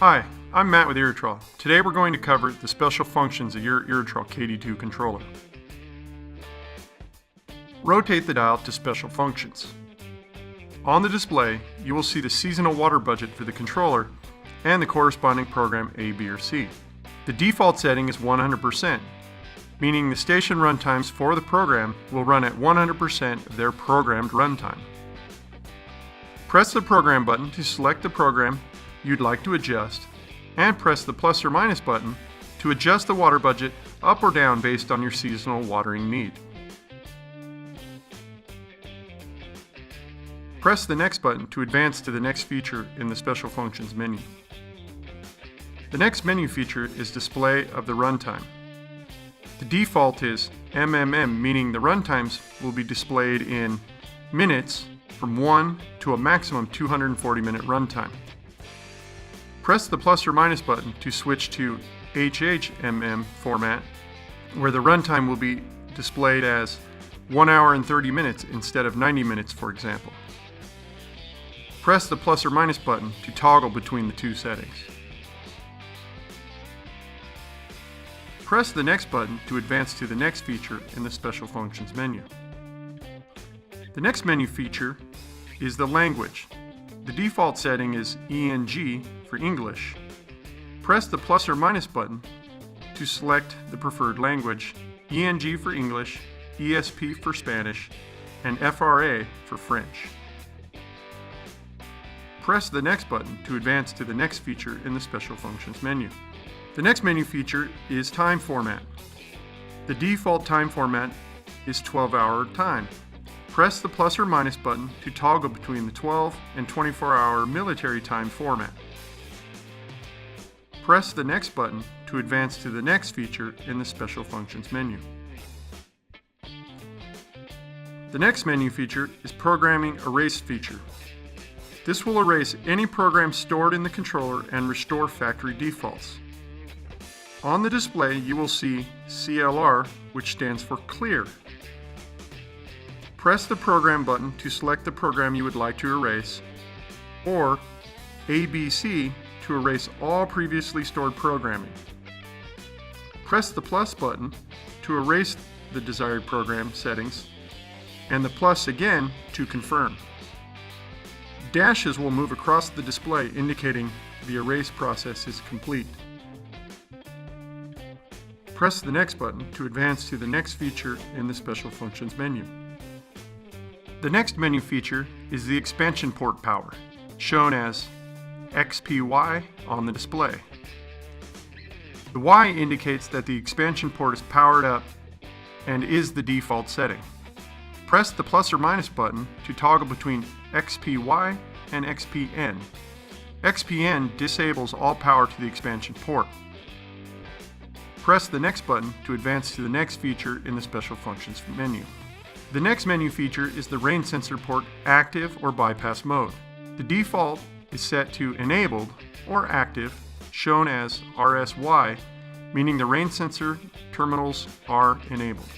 Hi, I'm Matt with Irritrol. Today we're going to cover the special functions of your Irritrol KD2 controller. Rotate the dial to special functions. On the display, you will see the seasonal water budget for the controller and the corresponding program A, B, or C. The default setting is 100%, meaning the station runtimes for the program will run at 100% of their programmed runtime. Press the Program button to select the program you'd like to adjust, and press the plus or minus button to adjust the water budget up or down based on your seasonal watering need. Press the next button to advance to the next feature in the Special Functions menu. The next menu feature is Display of the Runtime. The default is MMM, meaning the runtimes will be displayed in minutes from 1 to a maximum 240-minute runtime. Press the plus or minus button to switch to HHMM format, where the runtime will be displayed as 1 hour and 30 minutes instead of 90 minutes, for example. Press the plus or minus button to toggle between the two settings. Press the next button to advance to the next feature in the Special Functions menu. The next menu feature is the language. The default setting is ENG for English. Press the plus or minus button to select the preferred language, ENG for English, ESP for Spanish, and FRA for French. Press the next button to advance to the next feature in the Special Functions menu. The next menu feature is time format. The default time format is 12-hour time. Press the plus or minus button to toggle between the 12 and 24-hour military time format. Press the next button to advance to the next feature in the Special Functions menu. The next menu feature is Programming Erase feature. This will erase any program stored in the controller and restore factory defaults. On the display, you will see CLR, which stands for Clear. Press the Program button to select the program you would like to erase, or ABC to erase all previously stored programming. Press the plus button to erase the desired program settings, and the plus again to confirm. Dashes will move across the display indicating the erase process is complete. Press the next button to advance to the next feature in the Special Functions menu. The next menu feature is the expansion port power, shown as XPY on the display. The Y indicates that the expansion port is powered up and is the default setting. Press the plus or minus button to toggle between XPY and XPN. XPN disables all power to the expansion port. Press the next button to advance to the next feature in the Special Functions menu. The next menu feature is the rain sensor port active or bypass mode. The default is set to enabled or active, shown as RSY, meaning the rain sensor terminals are enabled.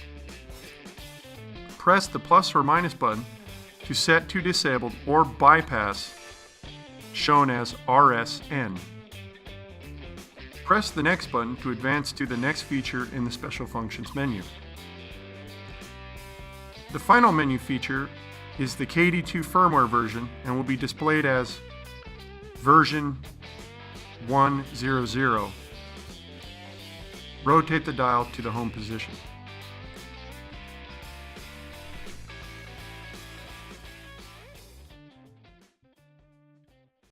Press the plus or minus button to set to disabled or bypass, shown as RSN. Press the next button to advance to the next feature in the Special Functions menu. The final menu feature is the KD2 firmware version and will be displayed as version 100. Rotate the dial to the home position.